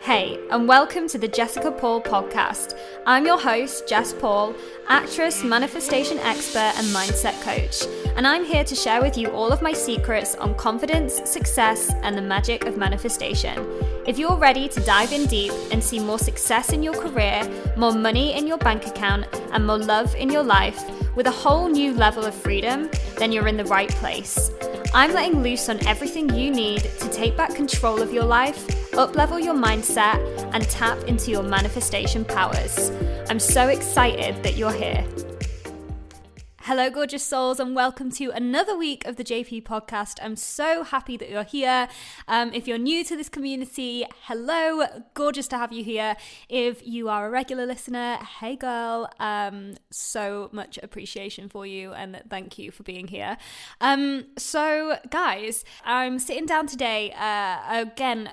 Hey, and welcome to the Jessica Paul podcast. I'm your host, Jess Paul, actress, manifestation expert, and mindset coach. And I'm here to share with you all of my secrets on confidence, success, and the magic of manifestation. If you're ready to dive in deep and see more success in your career, more money in your bank account, and more love in your life, with a whole new level of freedom, then you're in the right place. I'm letting loose on everything you need to take back control of your life, up-level your mindset, and tap into your manifestation powers. I'm so excited that you're here. Hello, gorgeous souls, and welcome to another week of the JP podcast. I'm so happy that you're here. If you're new to this community, hello, gorgeous to have you here. If you are a regular listener, hey girl, so much appreciation for you and thank you for being here. So guys, I'm sitting down today, again,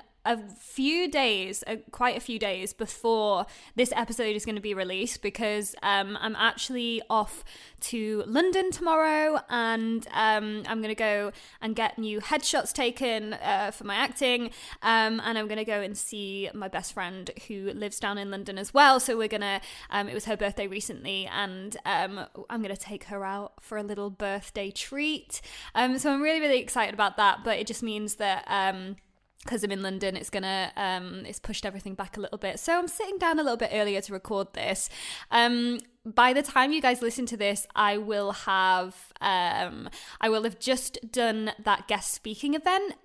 quite a few days before this episode is going to be released because I'm actually off to London tomorrow and I'm going to go and get new headshots taken for my acting and I'm going to go and see my best friend who lives down in London as well. So we're going to, it was her birthday recently and I'm going to take her out for a little birthday treat. So I'm really, really excited about that, but it just means that because I'm in London, it's pushed everything back a little bit. So I'm sitting down a little bit earlier to record this. By the time you guys listen to this, I will have just done that guest speaking event,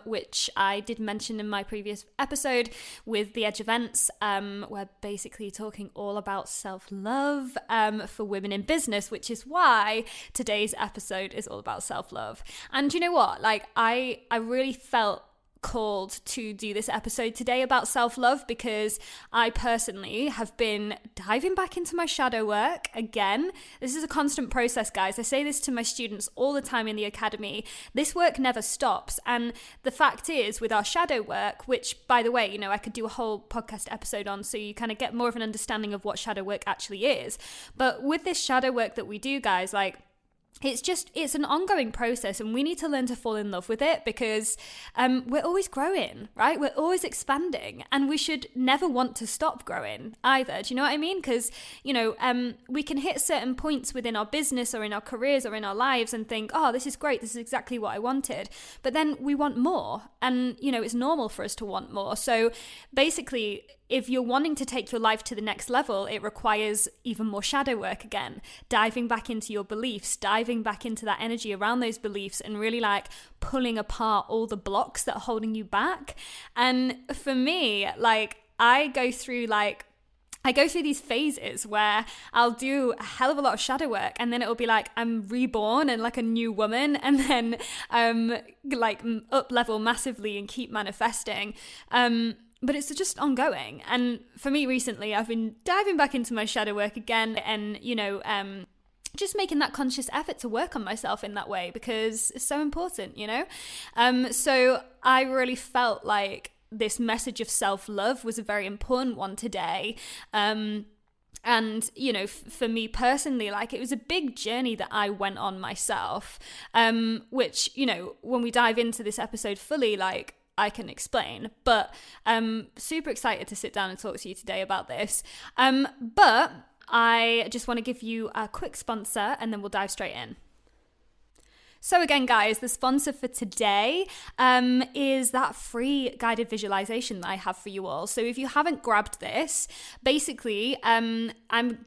which I did mention in my previous episode with The Edge Events. We're basically talking all about self-love for women in business, which is why today's episode is all about self-love. And you know what? Like, I really felt called to do this episode today about self-love because I personally have been diving back into my shadow work again. This is a constant process, guys. I say this to my students all the time in the academy. This work never stops. And the fact is, with our shadow work, which, by the way, I could do a whole podcast episode on so you kind of get more of an understanding of what shadow work actually is. But with this shadow work that we do, guys, like, it's an ongoing process and we need to learn to fall in love with it because we're always growing, right? We're always expanding and we should never want to stop growing either. Do you know what I mean? Because, we can hit certain points within our business or in our careers or in our lives and think, oh, this is great. This is exactly what I wanted. But then we want more and, it's normal for us to want more. So basically, if you're wanting to take your life to the next level, it requires even more shadow work again, diving back into your beliefs, diving back into that energy around those beliefs and really like pulling apart all the blocks that are holding you back. And for me, like I go through these phases where I'll do a hell of a lot of shadow work and then it'll be like I'm reborn and like a new woman and then up level massively and keep manifesting. But it's just ongoing. And for me recently, I've been diving back into my shadow work again and, just making that conscious effort to work on myself in that way because it's so important, So I really felt like this message of self-love was a very important one today. And, for me personally, like it was a big journey that I went on myself, which, when we dive into this episode fully, like, I can explain, but I'm super excited to sit down and talk to you today about this. But I just want to give you a quick sponsor and then we'll dive straight in. So again, guys, the sponsor for today is that free guided visualization that I have for you all. So if you haven't grabbed this, basically, I'm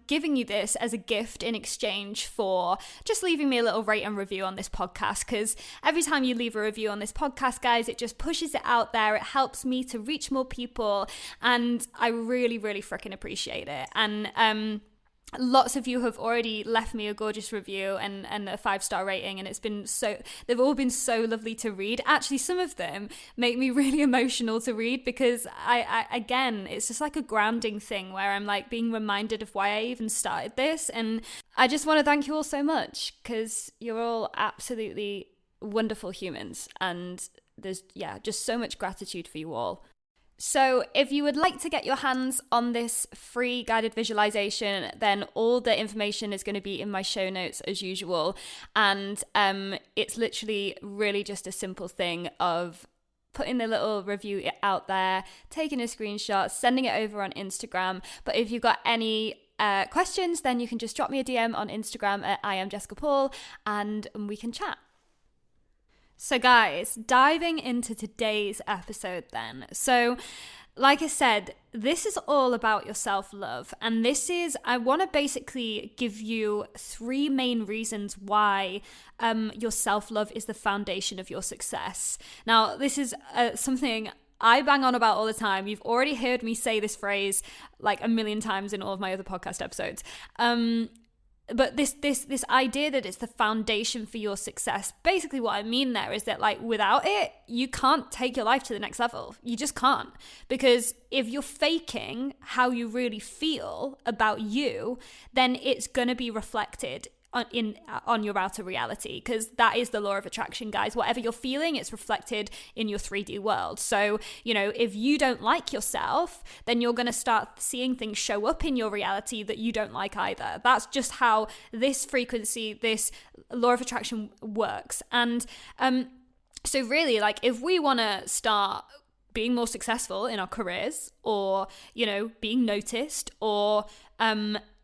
giving you this as a gift in exchange for just leaving me a little rate and review on this podcast. Because every time you leave a review on this podcast, guys, it just pushes it out there. It helps me to reach more people. And I really, really freaking appreciate it. And lots of you have already left me a gorgeous review and a 5-star rating, and they've all been so lovely to read. Actually, some of them make me really emotional to read because I again, it's just like a grounding thing where I'm like being reminded of why I even started this. And I just want to thank you all so much because you're all absolutely wonderful humans. And there's, just so much gratitude for you all. So if you would like to get your hands on this free guided visualization, then all the information is going to be in my show notes as usual. And it's literally really just a simple thing of putting the little review out there, taking a screenshot, sending it over on Instagram. But if you've got any questions, then you can just drop me a DM on Instagram at I am Jessica Paul, and we can chat. So guys, diving into today's episode then. So like I said, this is all about your self-love. And I want to basically give you 3 main reasons why your self-love is the foundation of your success. Now, this is something I bang on about all the time. You've already heard me say this phrase like a million times in all of my other podcast episodes. But this idea that it's the foundation for your success, basically what I mean there is that like without it, you can't take your life to the next level. You just can't. Because if you're faking how you really feel about you, then it's going to be reflected on your outer reality, because that is the law of attraction, guys. Whatever you're feeling, it's reflected in your 3D world. So, if you don't like yourself, then you're going to start seeing things show up in your reality that you don't like either. That's just how this frequency, this law of attraction works. And so really, like, if we want to start being more successful in our careers, or, being noticed, or,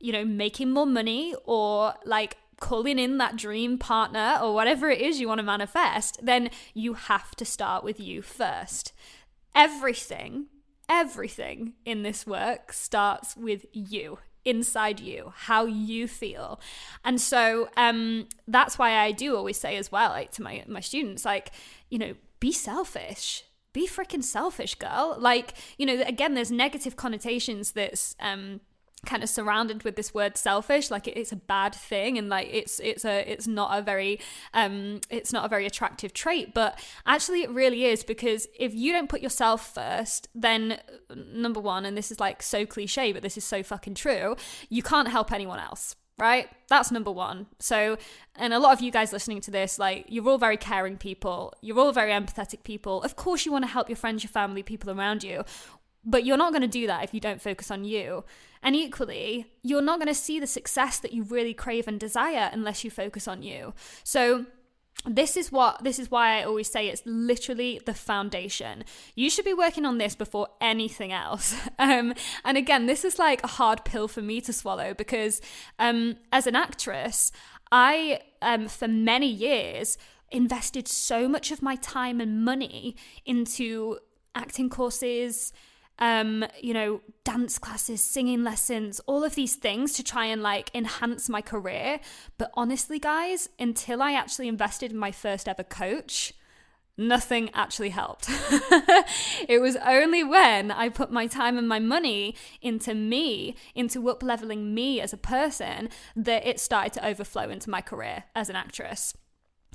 making more money, or like calling in that dream partner, or whatever it is you want to manifest, then you have to start with you first. Everything in this work starts with you, inside you, how you feel. And so that's why I do always say as well, like to my students, like, be selfish. Be freaking selfish, girl. Like, again, there's negative connotations that's kind of surrounded with this word selfish, like it's a bad thing, and like it's not a very attractive trait. But actually it really is, because if you don't put yourself first, then number one, and this is like so cliche, but this is so fucking true, you can't help anyone else. Right? That's number one. So, and a lot of you guys listening to this, like, you're all very caring people. You're all very empathetic people. Of course, you want to help your friends, your family, people around you. But you're not going to do that if you don't focus on you. And equally, you're not going to see the success that you really crave and desire unless you focus on you. So this is why I always say it's literally the foundation. You should be working on this before anything else. And again, this is like a hard pill for me to swallow, because as an actress, I for many years invested so much of my time and money into acting courses, dance classes, singing lessons, all of these things to try and like enhance my career. But honestly, guys, until I actually invested in my first ever coach, nothing actually helped. It was only when I put my time and my money into me, into up-leveling me as a person, that it started to overflow into my career as an actress.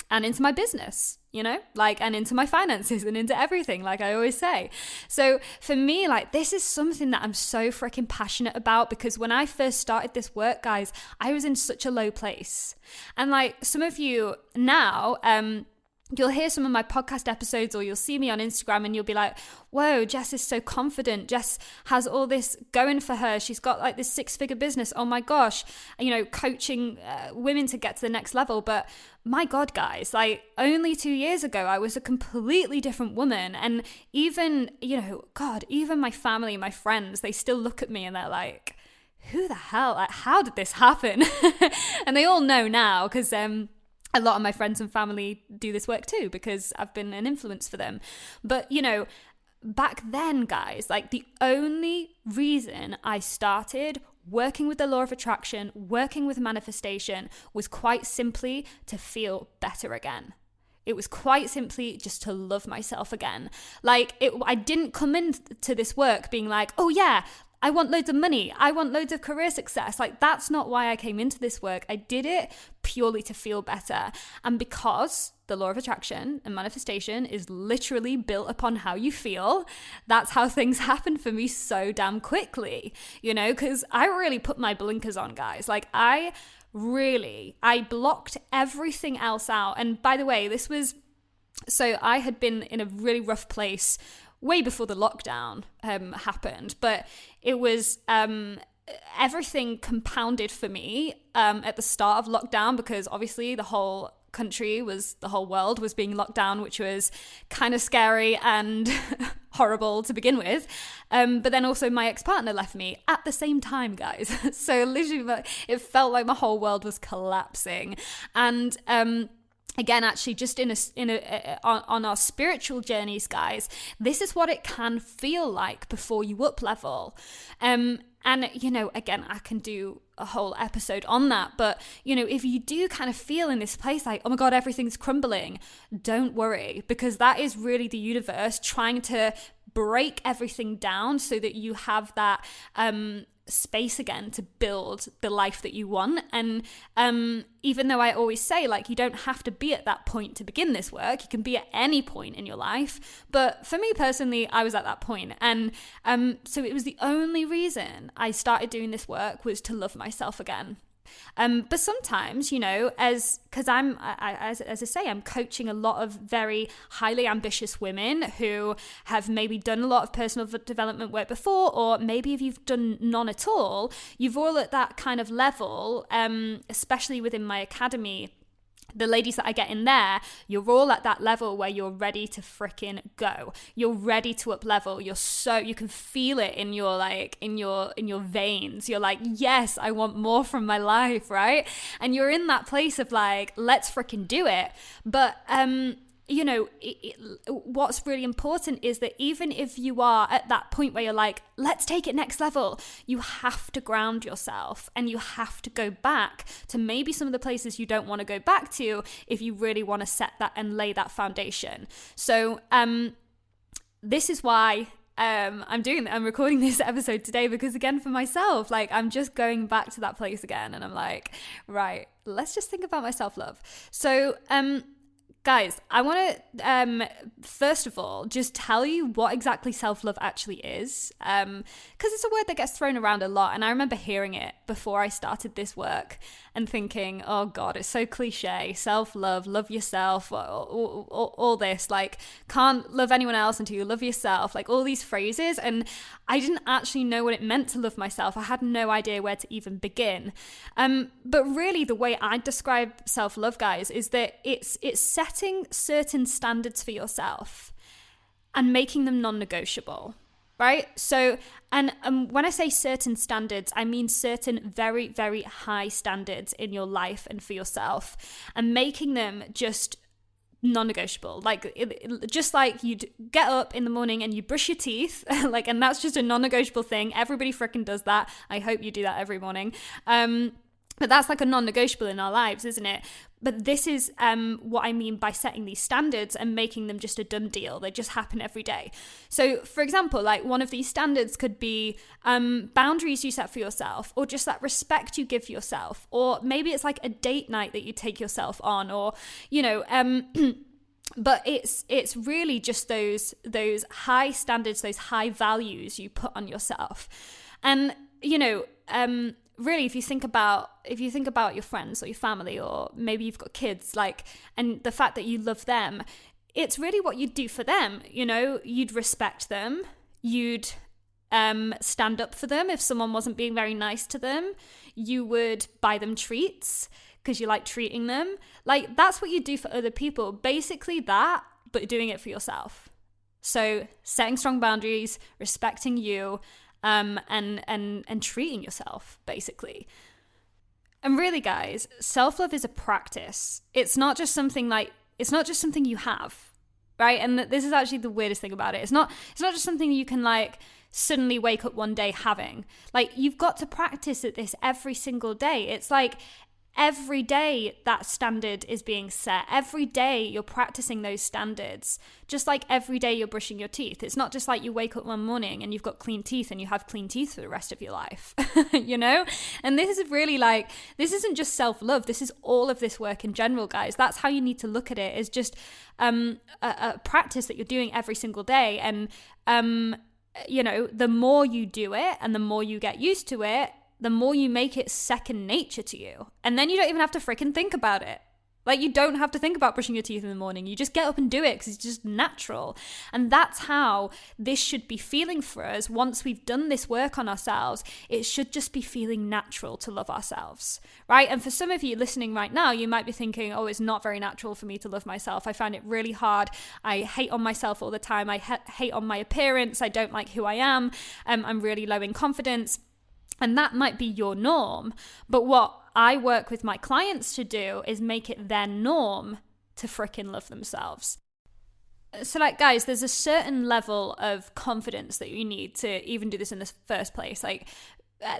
And into my business, and into my finances and into everything, like I always say. So for me, like, this is something that I'm so freaking passionate about, because when I first started this work, guys, I was in such a low place. And like some of you now, you'll hear some of my podcast episodes, or you'll see me on Instagram and you'll be like, whoa, Jess is so confident. Jess has all this going for her. She's got like this 6-figure business. Oh my gosh, coaching women to get to the next level. But my God, guys, like only 2 years ago, I was a completely different woman. And even, even my family, my friends, they still look at me and they're like, who the hell, like, how did this happen? And they all know now, because a lot of my friends and family do this work too, because I've been an influence for them. But, back then, guys, like the only reason I started working with the law of attraction, working with manifestation, was quite simply to feel better again. It was quite simply just to love myself again. Like, I didn't come into this work being like, oh yeah, I want loads of money. I want loads of career success. Like, that's not why I came into this work. I did it purely to feel better. And because the law of attraction and manifestation is literally built upon how you feel, that's how things happen for me so damn quickly, because I really put my blinkers on, guys. Like, I blocked everything else out. And by the way, so I had been in a really rough place way before the lockdown happened, but it was everything compounded for me at the start of lockdown, because obviously the whole country the whole world was being locked down, which was kind of scary and horrible to begin with. But then also my ex-partner left me at the same time, guys. So literally it felt like my whole world was collapsing. And again, actually, just on our spiritual journeys, guys, this is what it can feel like before you up level. And, you know, again, I can do a whole episode on that. But, you know, if you do kind of feel in this place like, oh my God, everything's crumbling, don't worry, because that is really the universe trying to break everything down so that you have that space again to build the life that you want. And even though I always say, like, you don't have to be at that point to begin this work, you can be at any point in your life, but for me personally, I was at that point. And so it was the only reason I started doing this work was to love myself again. But sometimes, you know, as I say, I'm coaching a lot of very highly ambitious women who have maybe done a lot of personal development work before, or maybe if you've done none at all, you've all at that kind of level, especially within my academy. The ladies that I get in there, you're all at that level where you're ready to freaking go. You're ready to up level. You can feel it in your veins. You're like, yes, I want more from my life, right? And you're in that place of like, let's freaking do it. But you know, what's really important is that even if you are at that point where you're like, let's take it next level, you have to ground yourself and you have to go back to maybe some of the places you don't want to go back to if you really want to set that and lay that foundation. So this is why I'm recording this episode today, because again, for myself, like, I'm just going back to that place again, and I'm like, right, let's just think about my self-love. So guys, I want to, first of all, just tell you what exactly self-love actually is, because it's a word that gets thrown around a lot, and I remember hearing it before I started this work and thinking, oh God, it's so cliche, self-love, love yourself, all this, like, can't love anyone else until you love yourself, like all these phrases, and I didn't actually know what it meant to love myself. I had no idea where to even begin. But really, the way I describe self-love, guys, is that it's setting certain standards for yourself and making them non-negotiable, right? So, and when I say certain standards, I mean certain very, very high standards in your life and for yourself, and making them just non-negotiable. Like, just like you'd get up in the morning and you brush your teeth, like, and that's just a non-negotiable thing. Everybody freaking does that. I hope you do that every morning. But that's like a non-negotiable in our lives, isn't it? But this is what I mean by setting these standards and making them just a done deal. They just happen every day. So, for example, like, one of these standards could be boundaries you set for yourself, or just that respect you give yourself, or maybe it's like a date night that you take yourself on, or, you know, but it's really just those high standards, those high values you put on yourself. And, you know, really, if you think about your friends or your family, or maybe you've got kids, like, and the fact that you love them, it's really what you'd do for them. You know, you'd respect them, you'd stand up for them if someone wasn't being very nice to them, you would buy them treats because you like treating them. Like, that's what you do for other people. Basically that, but doing it for yourself. So setting strong boundaries, respecting you, and treating yourself, basically. And really, guys, self-love is a practice. It's not just something you have, right? And this is actually the weirdest thing about it. It's not just something you can, like, suddenly wake up one day having. Like, you've got to practice at this every single day. It's like every day that standard is being set. Every day you're practicing those standards. Just like every day you're brushing your teeth. It's not just like you wake up one morning and you've got clean teeth and you have clean teeth for the rest of your life, you know? And this is really like, this isn't just self-love. This is all of this work in general, guys. That's how you need to look at it, is just a practice that you're doing every single day. And, you know, the more you do it and the more you get used to it, the more you make it second nature to you. And then you don't even have to freaking think about it. Like, you don't have to think about brushing your teeth in the morning. You just get up and do it because it's just natural. And that's how this should be feeling for us. Once we've done this work on ourselves, it should just be feeling natural to love ourselves, right? And for some of you listening right now, you might be thinking, oh, it's not very natural for me to love myself. I find it really hard. I hate on myself all the time. I hate on my appearance. I don't like who I am. I'm really low in confidence. And that might be your norm. But what I work with my clients to do is make it their norm to fricking love themselves. So, like, guys, there's a certain level of confidence that you need to even do this in the first place. Like,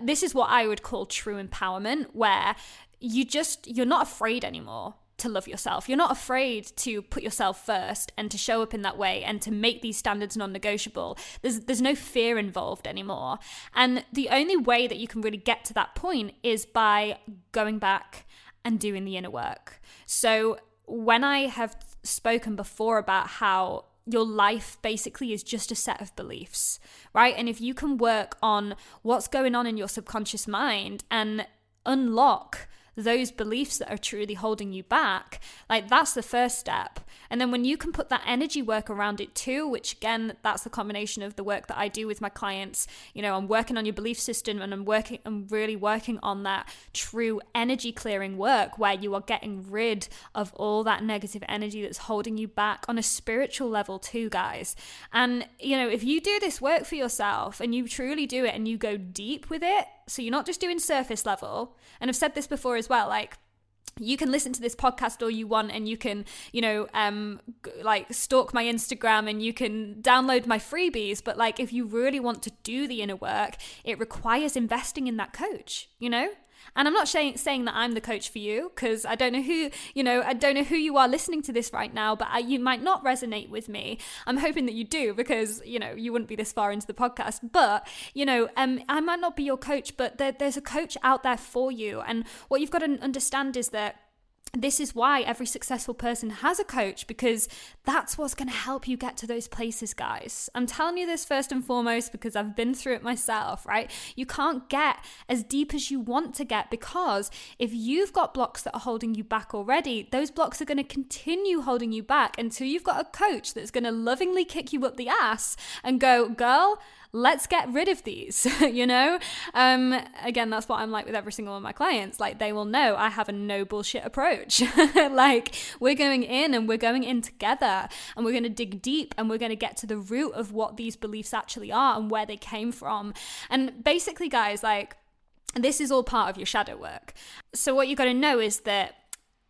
this is what I would call true empowerment, where you're not afraid anymore to love yourself. You're not afraid to put yourself first and to show up in that way and to make these standards non-negotiable. There's no fear involved anymore. And the only way that you can really get to that point is by going back and doing the inner work. So when I have spoken before about how your life basically is just a set of beliefs, right? And if you can work on what's going on in your subconscious mind and unlock those beliefs that are truly holding you back, like, that's the first step. And then when you can put that energy work around it too, which again, that's the combination of the work that I do with my clients. You know, I'm working on your belief system, and I'm really working on that true energy clearing work where you are getting rid of all that negative energy that's holding you back on a spiritual level too, guys. And, you know, if you do this work for yourself and you truly do it and you go deep with it, so you're not just doing surface level, and I've said this before as well, like, you can listen to this podcast all you want, and you can, you know, like, stalk my Instagram, and you can download my freebies. But, like, if you really want to do the inner work, it requires investing in that coach, you know? And I'm not saying that I'm the coach for you, because I don't know who you are listening to this right now, but you might not resonate with me. I'm hoping that you do, because, you know, you wouldn't be this far into the podcast. But, you know, I might not be your coach, but there's a coach out there for you. And what you've got to understand is that this is why every successful person has a coach, because that's what's going to help you get to those places, guys. I'm telling you this first and foremost because I've been through it myself, right? You can't get as deep as you want to get, because if you've got blocks that are holding you back already, those blocks are going to continue holding you back until you've got a coach that's going to lovingly kick you up the ass and go, girl, let's get rid of these, you know? Again, that's what I'm like with every single one of my clients. Like, they will know I have a no bullshit approach. Like, we're going in together, and we're going to dig deep, and we're going to get to the root of what these beliefs actually are and where they came from. And basically, guys, like, this is all part of your shadow work. So what you got to know is that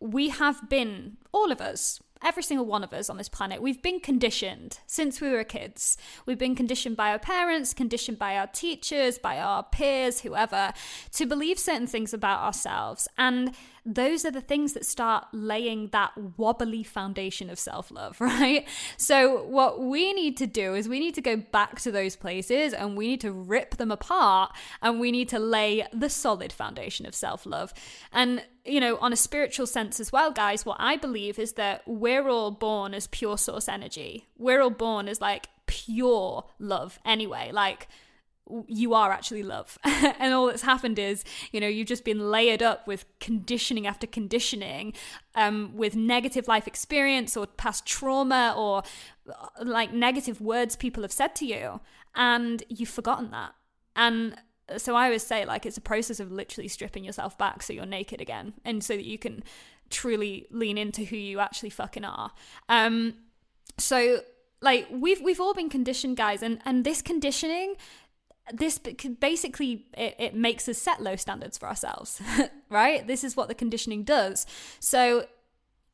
we have been, all of us, every single one of us on this planet, we've been conditioned since we were kids. We've been conditioned by our parents, conditioned by our teachers, by our peers, whoever, to believe certain things about ourselves. And those are the things that start laying that wobbly foundation of self-love, right? So what we need to do is we need to go back to those places, and we need to rip them apart, and we need to lay the solid foundation of self-love. And, you know, on a spiritual sense as well, guys, what I believe is that we're all born as pure source energy. We're all born as, like, pure love anyway. Like, you are actually love. And all that's happened is, you know, you've just been layered up with conditioning after conditioning, with negative life experience or past trauma, or like negative words people have said to you, and you've forgotten that. And so I always say, like, it's a process of literally stripping yourself back so you're naked again, and so that you can truly lean into who you actually fucking are. So, like, we've all been conditioned, guys, and this conditioning, this basically, it makes us set low standards for ourselves, right? This is what the conditioning does. So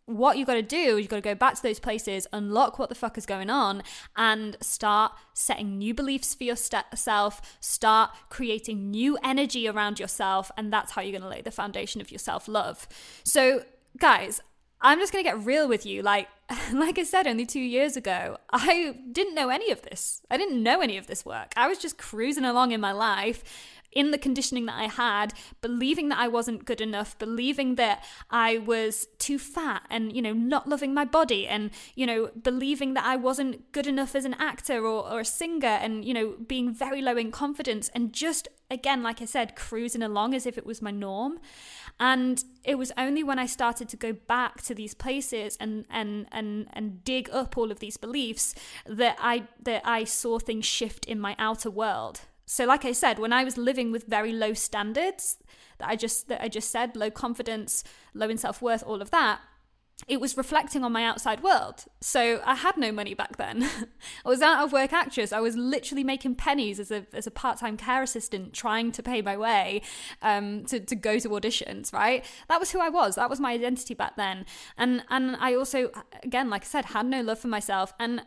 what you got to do is you got to go back to those places, unlock what the fuck is going on, and start setting new beliefs for yourself, start creating new energy around yourself, and that's how you're going to lay the foundation of your self-love. So, guys, I'm just going to get real with you. Like I said, only 2 years ago, I didn't know any of this. I didn't know any of this work. I was just cruising along in my life, in the conditioning that I had, believing that I wasn't good enough, believing that I was too fat and, not loving my body, and, believing that I wasn't good enough as an actor or a singer, and, being very low in confidence, and just, again, like I said, cruising along as if it was my norm. And it was only when I started to go back to these places and dig up all of these beliefs that I saw things shift in my outer world. So like I said, when I was living with very low standards, that I just said, low confidence, low in self-worth, all of that, it was reflecting on my outside world. So I had no money back then. I was out of work actress. I was literally making pennies as a part-time care assistant, trying to pay my way to go to auditions, right? That was who I was. That was my identity back then. And I also, again, like I said, had no love for myself and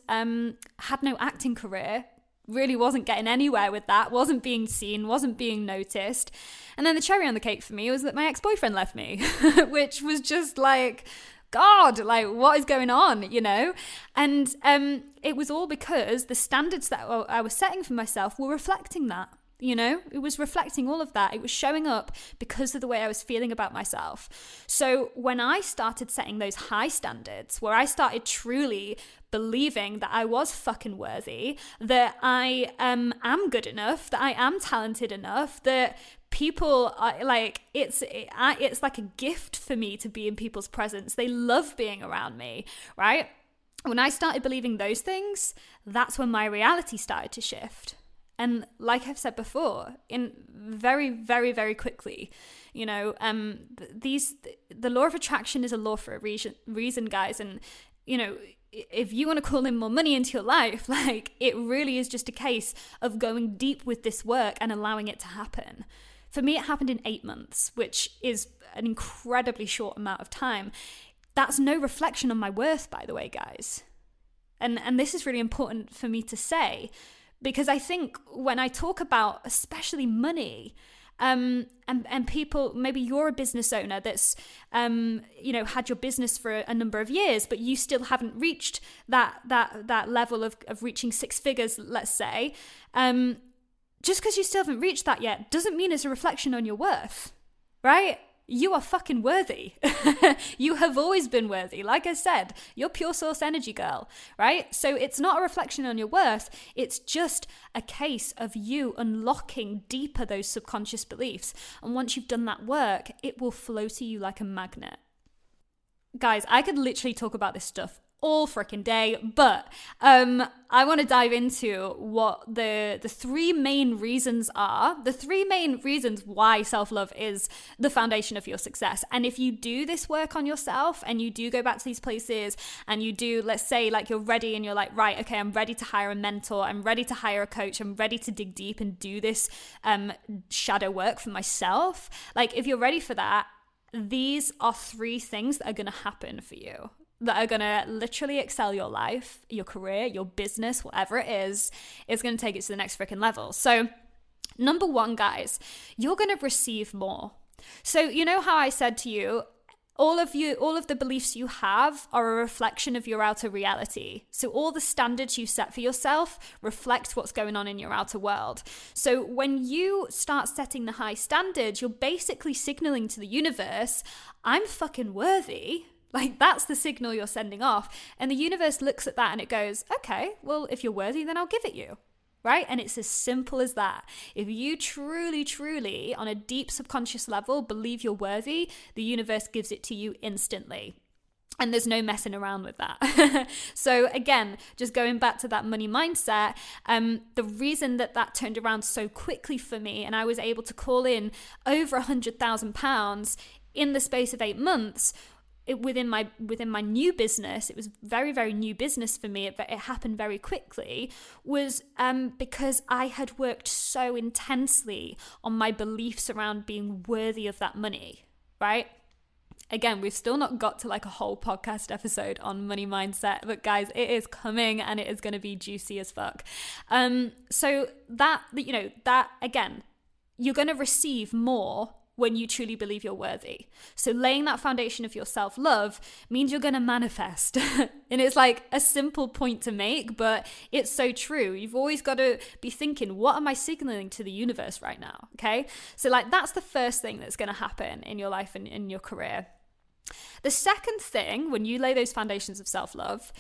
had no acting career. Really wasn't getting anywhere with that, wasn't being seen, wasn't being noticed. And then the cherry on the cake for me was that my ex-boyfriend left me, which was just like, God, like, what is going on, And it was all because the standards that I was setting for myself were reflecting that. It was reflecting all of that. It was showing up because of the way I was feeling about myself. So when I started setting those high standards, where I started truly believing that I was fucking worthy, that I am good enough, that I am talented enough, that people are like, it's like a gift for me to be in people's presence. They love being around me, right? When I started believing those things, that's when my reality started to shift. And like I've said before, in very, very, very quickly, the law of attraction is a law for a reason, guys. And, if you want to call in more money into your life, like, it really is just a case of going deep with this work and allowing it to happen. For me, it happened in 8 months, which is an incredibly short amount of time. That's no reflection on my worth, by the way, guys. And this is really important for me to say, because I think when I talk about especially money, and people, maybe you're a business owner that's, had your business for a number of years, but you still haven't reached that level of reaching 6 figures, let's say. Just because you still haven't reached that yet doesn't mean it's a reflection on your worth, right? You are fucking worthy. You have always been worthy. Like I said, you're pure source energy, girl, right? So it's not a reflection on your worth. It's just a case of you unlocking deeper those subconscious beliefs. And once you've done that work, it will flow to you like a magnet. Guys, I could literally talk about this stuff all freaking day, but I want to dive into what the 3 main reasons are, the 3 main reasons why self-love is the foundation of your success. And if you do this work on yourself and you do go back to these places and you do, let's say, like, you're ready and you're like, right, okay, I'm ready to hire a mentor, I'm ready to hire a coach, I'm ready to dig deep and do this shadow work for myself. Like, if you're ready for that, these are 3 things that are going to happen for you, that are going to literally excel your life, your career, your business, whatever it is going to take it to the next freaking level. So number 1, guys, you're going to receive more. So you know how I said to you, all of the beliefs you have are a reflection of your outer reality. So all the standards you set for yourself reflect what's going on in your outer world. So when you start setting the high standards, you're basically signaling to the universe, I'm fucking worthy. Like, that's the signal you're sending off. And the universe looks at that and it goes, okay, well, if you're worthy, then I'll give it you. Right? And it's as simple as that. If you truly, truly, on a deep subconscious level, believe you're worthy, the universe gives it to you instantly. And there's no messing around with that. So again, just going back to that money mindset, the reason that turned around so quickly for me, and I was able to call in over £100,000 in the space of 8 months, within my new business, it was very, very new business for me, it happened very quickly, was because I had worked so intensely on my beliefs around being worthy of that money, right? Again, we've still not got to like a whole podcast episode on money mindset, but guys, it is coming and it is going to be juicy as fuck. So that again, you're going to receive more when you truly believe you're worthy. So laying that foundation of your self-love means you're going to manifest. And it's like a simple point to make, but it's so true. You've always got to be thinking, what am I signaling to the universe right now? Okay. So like, that's the first thing that's going to happen in your life and in your career. The second thing, when you lay those foundations of self-love,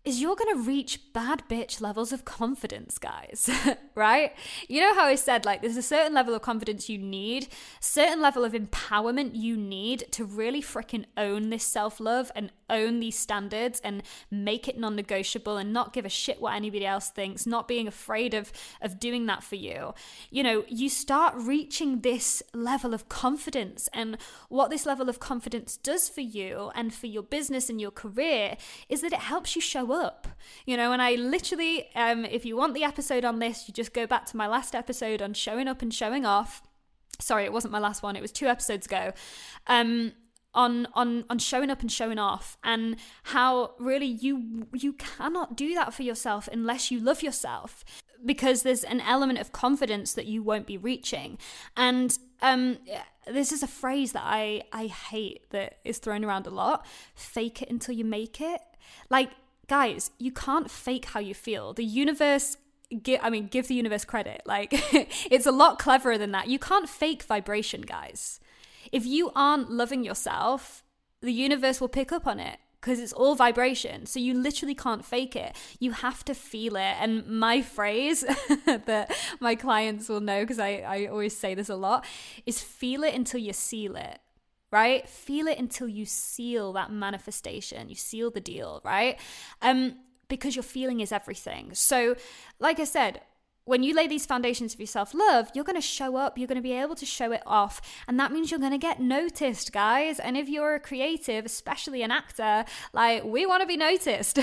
is you're going to reach bad bitch levels of confidence, guys, right? You know how I said, like, there's a certain level of confidence you need, certain level of empowerment you need to really freaking own this self-love and own these standards and make it non-negotiable and not give a shit what anybody else thinks, not being afraid of doing that for you. You know, you start reaching this level of confidence, and what this level of confidence does for you and for your business and your career is that it helps you show up, you know. And I literally, if you want the episode on this, you just go back to my last episode on showing up and showing off. Sorry, it wasn't my last one, it was 2 episodes ago. On showing up and showing off, and how really you cannot do that for yourself unless you love yourself, because there's an element of confidence that you won't be reaching. And this is a phrase that I hate that is thrown around a lot: fake it until you make it. Like, guys, you can't fake how you feel. The universe, give the universe credit. Like, it's a lot cleverer than that. You can't fake vibration, guys. If you aren't loving yourself, the universe will pick up on it, because it's all vibration. So you literally can't fake it. You have to feel it. And my phrase that my clients will know, because I always say this a lot, is feel it until you seal it. Right? Feel it until you seal that manifestation. You seal the deal, right? Because your feeling is everything. So, like I said, when you lay these foundations of your self-love, you're going to show up, you're going to be able to show it off. And that means you're going to get noticed, guys. And if you're a creative, especially an actor, like, we want to be noticed,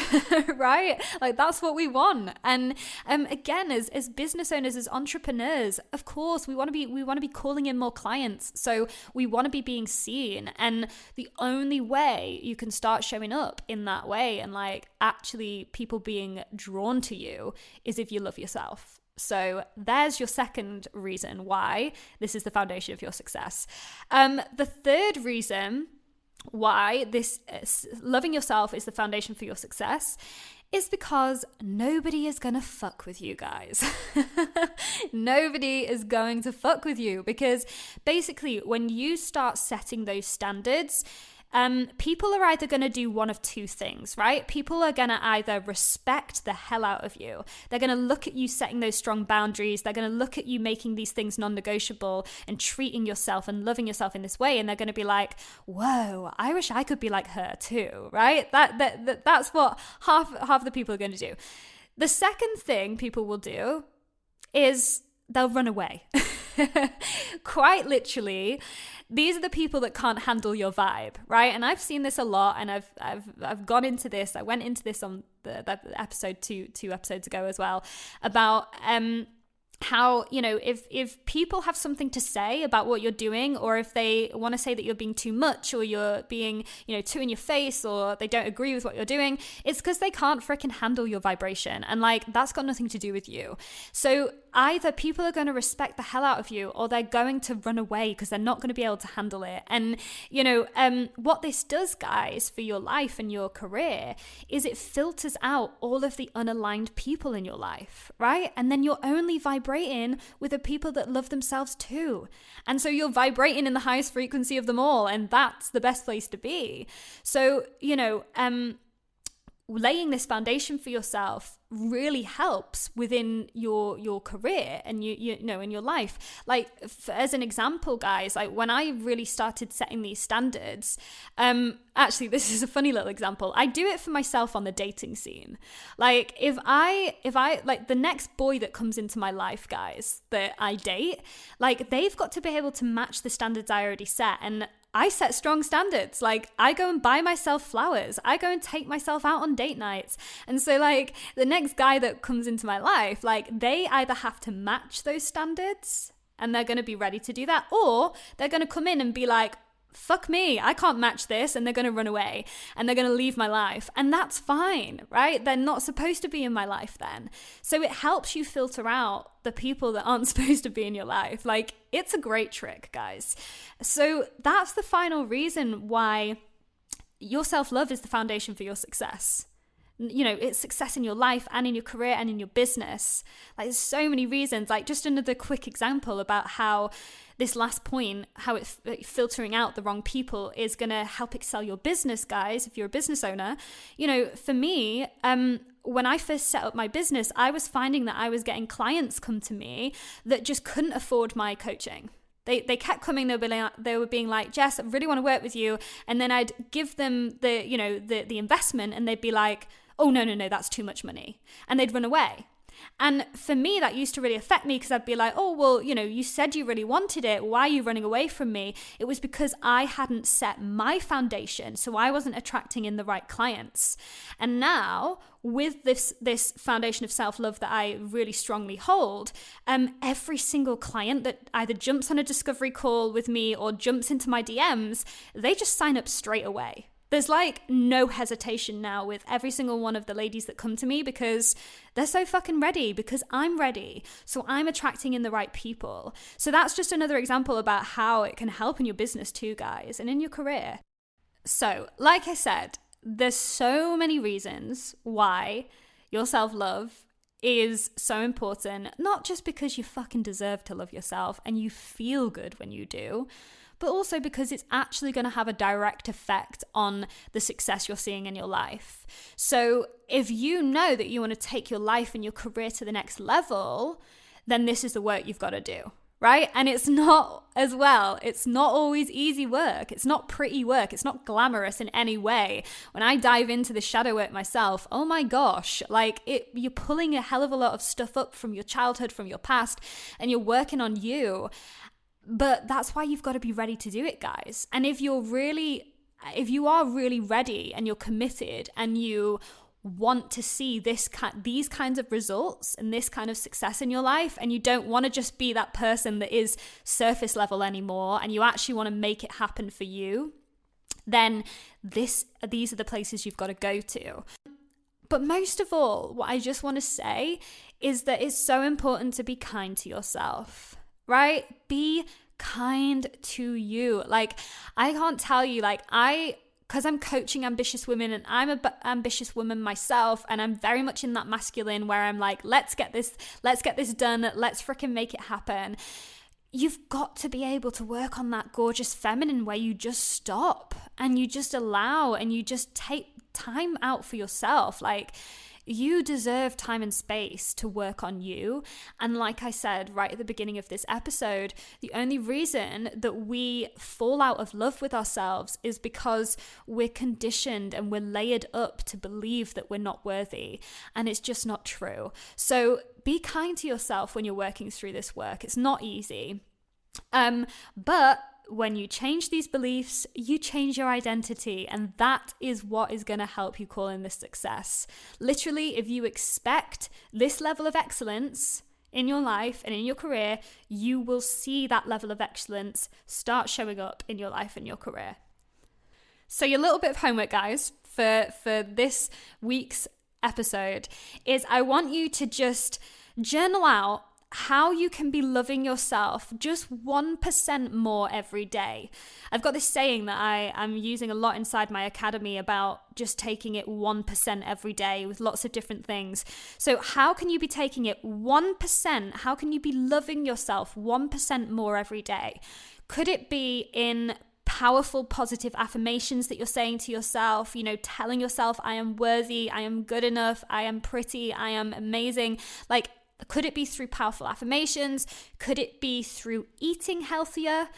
right? Like, that's what we want. And again, as business owners, as entrepreneurs, of course, we want to be calling in more clients. So we want to be being seen. And the only way you can start showing up in that way and like actually people being drawn to you is if you love yourself. So there's your second reason why this is the foundation of your success. The third reason why this loving yourself is the foundation for your success is because nobody is going to fuck with you, guys. Nobody is going to fuck with you, because basically when you start setting those standards, people are either going to do one of two things, right? People are going to either respect the hell out of you. They're going to look at you setting those strong boundaries. They're going to look at you making these things non-negotiable and treating yourself and loving yourself in this way. And they're going to be like, whoa, I wish I could be like her too, right? That's what half the people are going to do. The second thing people will do is they'll run away. Quite literally, these are the people that can't handle your vibe, right? And I've seen this a lot, and I've gone into this. I went into this on the episode two episodes ago as well, about how, you know, if people have something to say about what you're doing, or if they want to say that you're being too much, or you're being, you know, too in your face, or they don't agree with what you're doing, it's because they can't freaking handle your vibration. And like, that's got nothing to do with you. So either people are going to respect the hell out of you, or they're going to run away because they're not going to be able to handle it. And, you know, what this does, guys, for your life and your career is it filters out all of the unaligned people in your life, right? And then you're only vibrating with the people that love themselves too. And so you're vibrating in the highest frequency of them all, and that's the best place to be. So, you know, laying this foundation for yourself really helps within your career and you know, in your life. Like, as an example, guys, like when I really started setting these standards, actually, this is a funny little example. I do it for myself on the dating scene. Like, if I like, the next boy that comes into my life, guys, that I date, like, they've got to be able to match the standards I already set. And I set strong standards. Like, I go and buy myself flowers. I go and take myself out on date nights. And so, like, the next guy that comes into my life, like, they either have to match those standards and they're going to be ready to do that, or they're going to come in and be like, fuck me, I can't match this, and they're going to run away and they're going to leave my life. And that's fine, right? They're not supposed to be in my life then. So it helps you filter out the people that aren't supposed to be in your life. Like, it's a great trick, guys. So that's the final reason why your self-love is the foundation for your success. You know, it's success in your life and in your career and in your business. Like, there's so many reasons. Like, just another quick example about how this last point, how it's filtering out the wrong people is going to help excel your business, guys, if you're a business owner. You know, for me, when I first set up my business, I was finding that I was getting clients come to me that just couldn't afford my coaching. They kept coming, they were being like, Jess, I really want to work with you. And then I'd give them the investment, and they'd be like, oh, no, that's too much money. And they'd run away. And for me, that used to really affect me, because I'd be like, oh, well, you know, you said you really wanted it. Why are you running away from me? It was because I hadn't set my foundation, so I wasn't attracting in the right clients. And now, with this foundation of self-love that I really strongly hold, every single client that either jumps on a discovery call with me or jumps into my DMs, they just sign up straight away. There's like no hesitation now with every single one of the ladies that come to me, because they're so fucking ready, because I'm ready. So I'm attracting in the right people. So that's just another example about how it can help in your business too, guys, and in your career. So, like I said, there's so many reasons why your self-love is so important, not just because you fucking deserve to love yourself and you feel good when you do, but also because it's actually going to have a direct effect on the success you're seeing in your life. So if you know that you want to take your life and your career to the next level, then this is the work you've got to do, right? And it's not always easy work. It's not pretty work. It's not glamorous in any way. When I dive into the shadow work myself, oh my gosh, you're pulling a hell of a lot of stuff up from your childhood, from your past, and you're working on you. But that's why you've got to be ready to do it, guys. And if you are really ready and you're committed and you want to see these kinds of results and this kind of success in your life, and you don't want to just be that person that is surface level anymore, and you actually want to make it happen for you, then these are the places you've got to go to. But most of all, what I just want to say is that it's so important to be kind to yourself. Right? Be kind to you. Like, I can't tell you, because I'm coaching ambitious women, and I'm an ambitious woman myself, and I'm very much in that masculine where I'm like, let's get this done, let's freaking make it happen. You've got to be able to work on that gorgeous feminine where you just stop and you just allow and you just take time out for yourself. Like, you deserve time and space to work on you. And like I said right at the beginning of this episode, the only reason that we fall out of love with ourselves is because we're conditioned and we're layered up to believe that we're not worthy. And it's just not true. So be kind to yourself when you're working through this work. It's not easy. But when you change these beliefs, you change your identity, and that is what is going to help you call in this success. Literally, if you expect this level of excellence in your life and in your career, you will see that level of excellence start showing up in your life and your career. So your little bit of homework, guys, for this week's episode is I want you to just journal out how you can be loving yourself just 1% more every day. I've got this saying that I'm using a lot inside my academy about just taking it 1% every day with lots of different things. So how can you be taking it 1%? How can you be loving yourself 1% more every day? Could it be in powerful, positive affirmations that you're saying to yourself, telling yourself, I am worthy, I am good enough, I am pretty, I am amazing. Could it be through powerful affirmations? Could it be through eating healthier?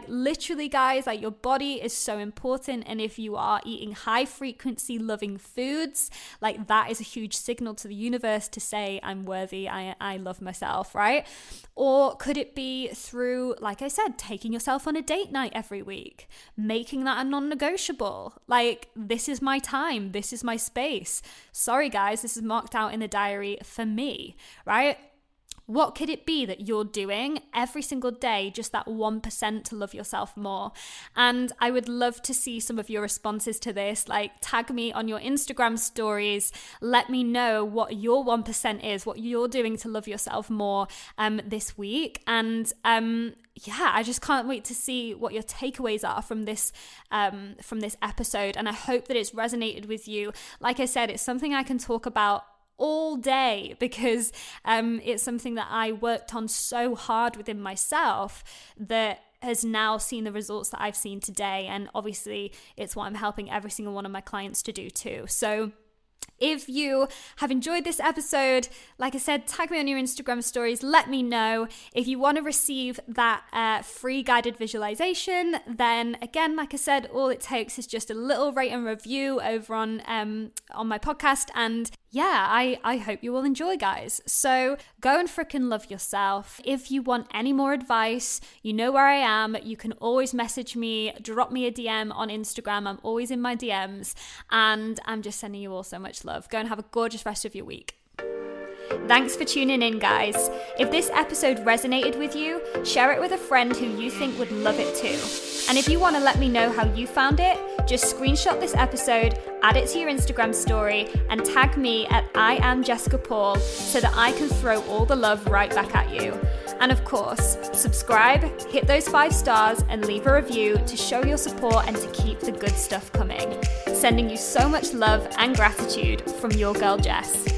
Literally, guys, your body is so important. And if you are eating high frequency loving foods, that is a huge signal to the universe to say, I'm worthy, I love myself, right? Or could it be through, like I said, taking yourself on a date night every week, making that a non-negotiable? This is my time, this is my space. Sorry, guys, this is marked out in the diary for me, right? What could it be that you're doing every single day, just that 1% to love yourself more? And I would love to see some of your responses to this. Like, tag me on your Instagram stories. Let me know what your 1% is, what you're doing to love yourself more this week. And I just can't wait to see what your takeaways are from this episode. And I hope that it's resonated with you. Like I said, it's something I can talk about all day because it's something that I worked on so hard within myself that has now seen the results that I've seen today. And obviously it's what I'm helping every single one of my clients to do too. So if you have enjoyed this episode, like I said, tag me on your Instagram stories. Let me know. If you want to receive that free guided visualization, then again, like I said, all it takes is just a little rate and review over on my podcast. And yeah, I hope you will enjoy, guys. So go and freaking love yourself. If you want any more advice, you know where I am. You can always message me, drop me a DM on Instagram. I'm always in my DMs. And I'm just sending you all so much love. Go and have a gorgeous rest of your week. Thanks for tuning in, guys. If this episode resonated with you, share it with a friend who you think would love it too. And if you want to let me know how you found it, just screenshot this episode, add it to your Instagram story, and tag me at I am Jessica Paul so that I can throw all the love right back at you. And of course, subscribe, hit those 5 stars, and leave a review to show your support and to keep the good stuff coming. Sending you so much love and gratitude from your girl Jess.